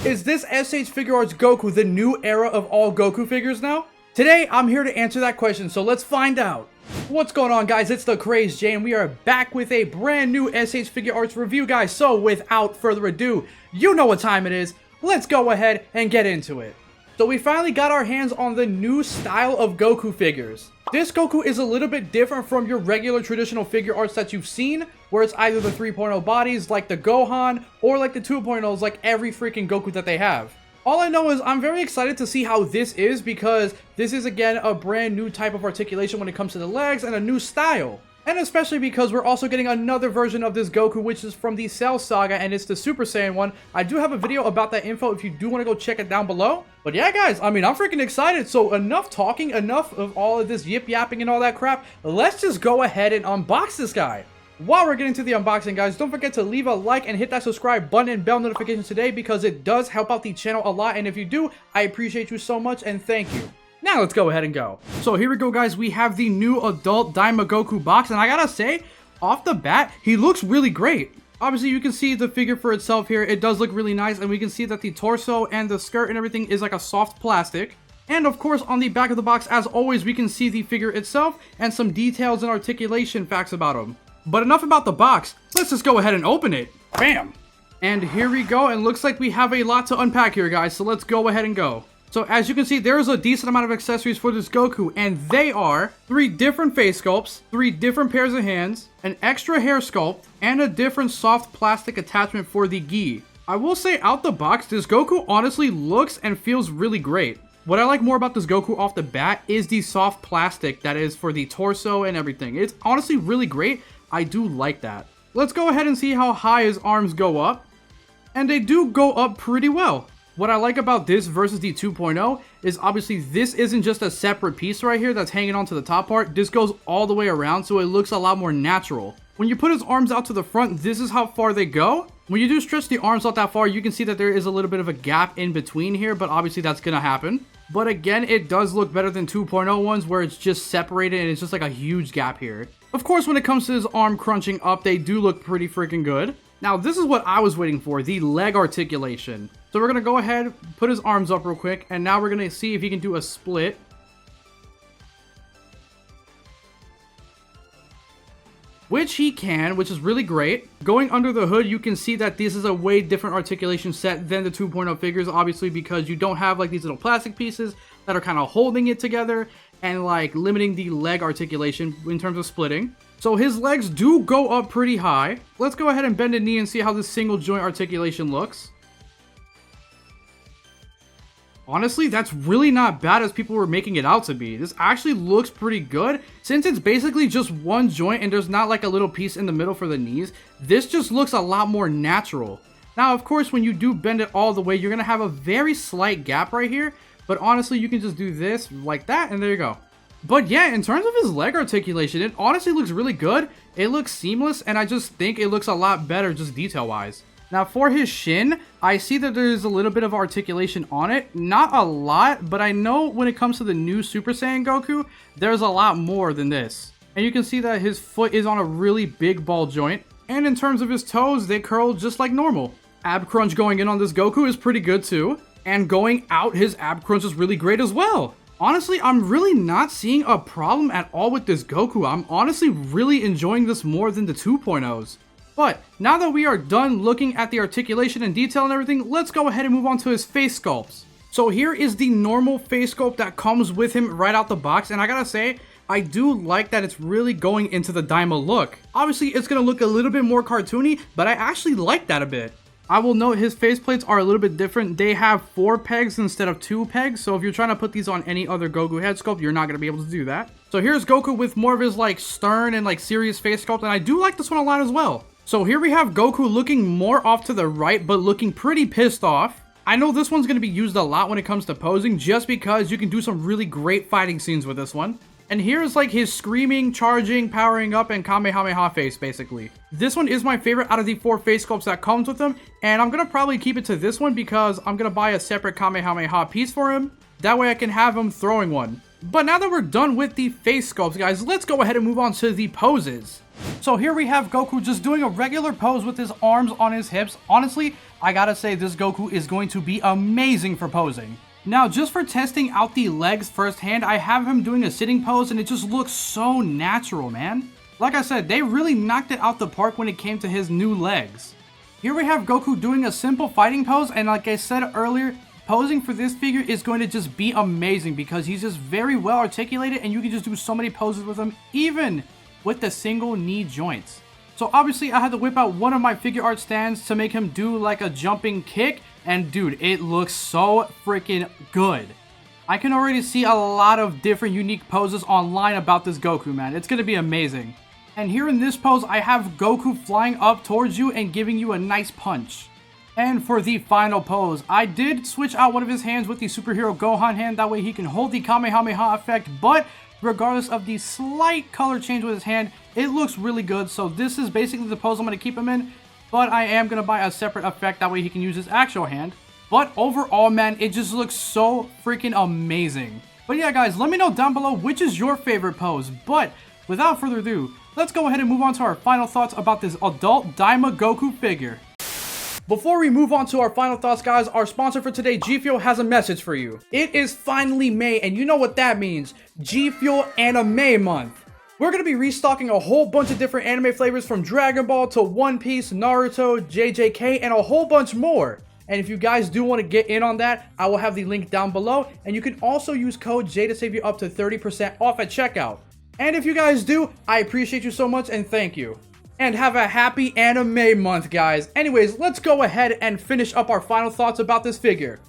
Is this S.H.Figuarts Goku the new era of all Goku figures now? Today, I'm here to answer that question, so let's find out. What's going on, guys? It's the Craze J, and we are back with a brand new S.H.Figuarts review, guys. So without further ado, you know what time it is. Let's go ahead and get into it. So we finally got our hands on the new style of Goku figures. This Goku is a little bit different from your regular traditional figure arts that you've seen, where it's either the 3.0 bodies like the Gohan, or like the 2.0s like every freaking Goku that they have. All I know is I'm very excited to see how this is, because this is again a brand new type of articulation when it comes to the legs and a new style. And especially because we're also getting another version of this Goku, which is from the Cell Saga, and it's the Super Saiyan one. I do have a video about that info if you do want to go check it down below. But yeah, guys, I mean, I'm freaking excited. So enough talking, enough of all of this yip-yapping and all that crap. Let's just go ahead and unbox this guy. While we're getting to the unboxing, guys, don't forget to leave a like and hit that subscribe button and bell notification today, because it does help out the channel a lot. And if you do, I appreciate you so much, and thank you. Now let's go ahead and go. So here we go, guys. We have the new adult Daima Goku box, and I gotta say, off the bat, he looks really great. Obviously, you can see the figure for itself here. It does look really nice, and we can see that the torso and the skirt and everything is like a soft plastic. And of course, on the back of the box, as always, we can see the figure itself and some details and articulation facts about him. But enough about the box. Let's just go ahead and open it. Bam! And here we go, and looks like we have a lot to unpack here, guys, so let's go ahead and go. So as you can see, there's a decent amount of accessories for this Goku, and they are 3 different face sculpts, 3 different pairs of hands, an extra hair sculpt, and a different soft plastic attachment for the gi. I will say, out the box, this Goku honestly looks and feels really great. What I like more about this Goku off the bat is the soft plastic that is for the torso and everything. It's honestly really great. I do like that. Let's go ahead and see how high his arms go up, and they do go up pretty well. What I like about this versus the 2.0 is obviously this isn't just a separate piece right here that's hanging onto the top part. This goes all the way around, so it looks a lot more natural. When you put his arms out to the front, this is how far they go. When you do stretch the arms out that far, you can see that there is a little bit of a gap in between here, but obviously that's gonna happen. But again, it does look better than 2.0 ones where it's just separated and it's just like a huge gap here. Of course, when it comes to his arm crunching up, they do look pretty freaking good. Now, this is what I was waiting for, the leg articulation. So we're going to go ahead, put his arms up real quick, and now we're going to see if he can do a split. Which he can, which is really great. Going under the hood, you can see that this is a way different articulation set than the 2.0 figures, obviously, because you don't have like these little plastic pieces that are kind of holding it together and like limiting the leg articulation in terms of splitting. So his legs do go up pretty high. Let's go ahead and bend a knee and see how this single joint articulation looks. Honestly, that's really not bad as people were making it out to be. This actually looks pretty good. Since it's basically just one joint and there's not like a little piece in the middle for the knees, this just looks a lot more natural. Now, of course, when you do bend it all the way, you're going to have a very slight gap right here. But honestly, you can just do this like that, and there you go. But yeah, in terms of his leg articulation, it honestly looks really good. It looks seamless, and I just think it looks a lot better just detail-wise. Now, for his shin, I see that there's a little bit of articulation on it. Not a lot, but I know when it comes to the new Super Saiyan Goku, there's a lot more than this. And you can see that his foot is on a really big ball joint. And in terms of his toes, they curl just like normal. Ab crunch going in on this Goku is pretty good too. And going out, his ab crunch is really great as well. Honestly, I'm really not seeing a problem at all with this Goku. I'm honestly really enjoying this more than the 2.0s. But now that we are done looking at the articulation and detail and everything, let's go ahead and move on to his face sculpts. So here is the normal face sculpt that comes with him right out the box, and I gotta say, I do like that it's really going into the Daima look. Obviously, it's gonna look a little bit more cartoony, but I actually like that a bit. I will note his faceplates are a little bit different. They have 4 pegs instead of 2 pegs. So if you're trying to put these on any other Goku head sculpt, you're not going to be able to do that. So here's Goku with more of his like stern and like serious face sculpt. And I do like this one a lot as well. So here we have Goku looking more off to the right, but looking pretty pissed off. I know this one's going to be used a lot when it comes to posing, just because you can do some really great fighting scenes with this one. And here's like his screaming, charging, powering up, and Kamehameha face, basically. This one is my favorite out of the 4 face sculpts that comes with him, and I'm gonna probably keep it to this one because I'm gonna buy a separate Kamehameha piece for him. That way I can have him throwing one. But now that we're done with the face sculpts, guys, let's go ahead and move on to the poses. So here we have Goku just doing a regular pose with his arms on his hips. Honestly, I gotta say this Goku is going to be amazing for posing. Now, just for testing out the legs firsthand, I have him doing a sitting pose and it just looks so natural, man. Like I said, they really knocked it out the park when it came to his new legs. Here we have Goku doing a simple fighting pose, and like I said earlier, posing for this figure is going to just be amazing because he's just very well articulated and you can just do so many poses with him, even with the single knee joints. So obviously I had to whip out one of my figure art stands to make him do like a jumping kick, and dude, it looks so freaking good. I can already see a lot of different unique poses online about this Goku, man. It's gonna be amazing. And here in this pose, I have Goku flying up towards you and giving you a nice punch. And for the final pose, I did switch out one of his hands with the superhero Gohan hand, that way he can hold the Kamehameha effect, but regardless of the slight color change with his hand, it looks really good. So this is basically the pose I'm going to keep him in, but I am going to buy a separate effect, that way he can use his actual hand. But overall, man, it just looks so freaking amazing. But yeah, guys, let me know down below which is your favorite pose. But without further ado, let's go ahead and move on to our final thoughts about this adult Daima Goku figure. Before we move on to our final thoughts, guys, our sponsor for today, G Fuel, has a message for you. It is finally May, and you know what that means. G Fuel Anime Month. We're going to be restocking a whole bunch of different anime flavors, from Dragon Ball to One Piece, Naruto, JJK, and a whole bunch more. And if you guys do want to get in on that, I will have the link down below, and you can also use code J to save you up to 30% off at checkout. And if you guys do, I appreciate you so much, and thank you. And have a happy anime month, guys. Anyways, let's go ahead and finish up our final thoughts about this figure.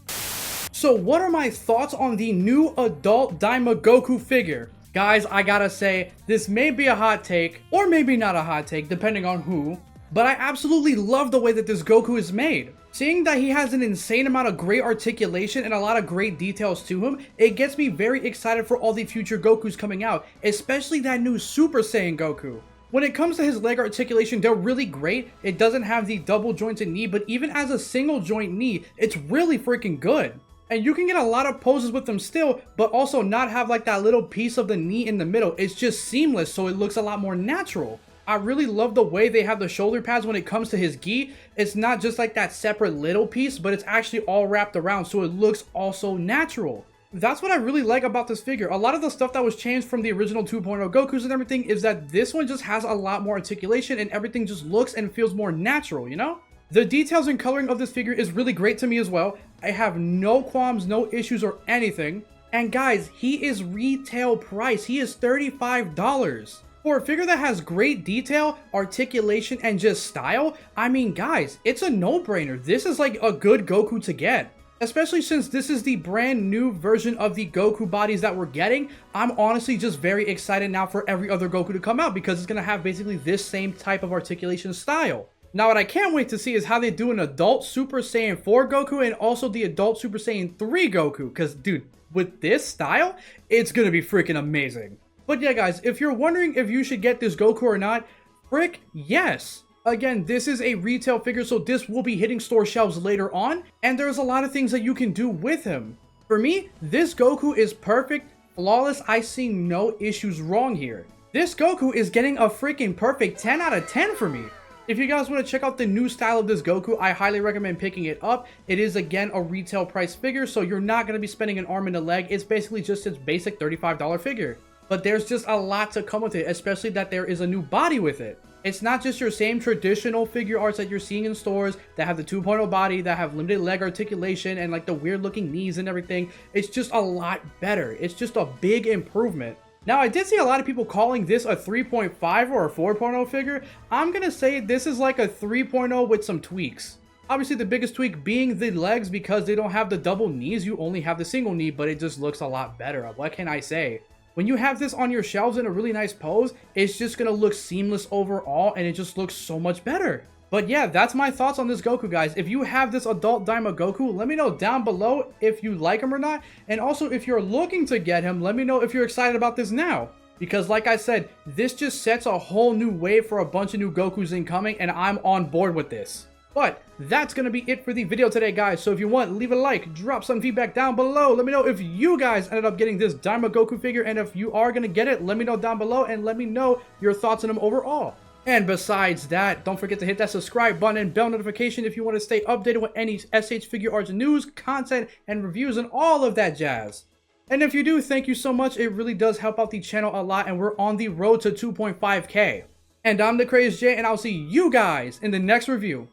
So what are my thoughts on the new adult Daima Goku figure? Guys, I gotta say, this may be a hot take, or maybe not a hot take, depending on who, but I absolutely love the way that this Goku is made. Seeing that he has an insane amount of great articulation and a lot of great details to him, it gets me very excited for all the future Gokus coming out, especially that new Super Saiyan Goku. When it comes to his leg articulation, they're really great. It doesn't have the double jointed knee, but even as a single joint knee, it's really freaking good. And you can get a lot of poses with them still, but also not have like that little piece of the knee in the middle. It's just seamless, so it looks a lot more natural. I really love the way they have the shoulder pads when it comes to his gi. It's not just like that separate little piece, but it's actually all wrapped around, so it looks also natural. That's what I really like about this figure. A lot of the stuff that was changed from the original 2.0 Gokus and everything is that this one just has a lot more articulation and everything just looks and feels more natural, you know? The details and coloring of this figure is really great to me as well. I have no qualms, no issues or anything. And guys, he is retail price. He is $35. For a figure that has great detail, articulation, and just style, I mean, guys, it's a no-brainer. This is like a good Goku to get. Especially since this is the brand new version of the Goku bodies that we're getting. I'm honestly just very excited now for every other Goku to come out, because it's going to have basically this same type of articulation style. Now what I can't wait to see is how they do an adult Super Saiyan 4 Goku and also the adult Super Saiyan 3 Goku, because dude, with this style, it's going to be freaking amazing. But yeah, guys, if you're wondering if you should get this Goku or not, frick yes. Again, this is a retail figure, so this will be hitting store shelves later on, and there's a lot of things that you can do with him. For me, this Goku is perfect, flawless. I see no issues wrong here. This Goku is getting a freaking perfect 10 out of 10 for me. If you guys want to check out the new style of this Goku, I highly recommend picking it up. It is, again, a retail price figure, so you're not going to be spending an arm and a leg. It's basically just its basic $35 figure. But there's just a lot to come with it, especially that there is a new body with it. It's not just your same traditional figure arts that you're seeing in stores that have the 2.0 body, that have limited leg articulation and like the weird looking knees and everything. It's just a lot better. It's just a big improvement. Now, I did see a lot of people calling this a 3.5 or a 4.0 figure. I'm going to say this is like a 3.0 with some tweaks. Obviously, the biggest tweak being the legs, because they don't have the double knees. You only have the single knee, but it just looks a lot better. What can I say? When you have this on your shelves in a really nice pose, it's just going to look seamless overall, and it just looks so much better. But yeah, that's my thoughts on this Goku, guys. If you have this adult Daima Goku, let me know down below if you like him or not. And also, if you're looking to get him, let me know if you're excited about this now. Because like I said, this just sets a whole new wave for a bunch of new Gokus incoming, and I'm on board with this. But that's going to be it for the video today, guys. So if you want, leave a like, drop some feedback down below. Let me know if you guys ended up getting this Daima Goku figure, and if you are going to get it, let me know down below, and let me know your thoughts on him overall. And besides that, don't forget to hit that subscribe button and bell notification if you want to stay updated with any S.H.Figuarts news, content, and reviews, and all of that jazz. And if you do, thank you so much. It really does help out the channel a lot, and we're on the road to 2.5K. And I'm the Crazy J, and I'll see you guys in the next review.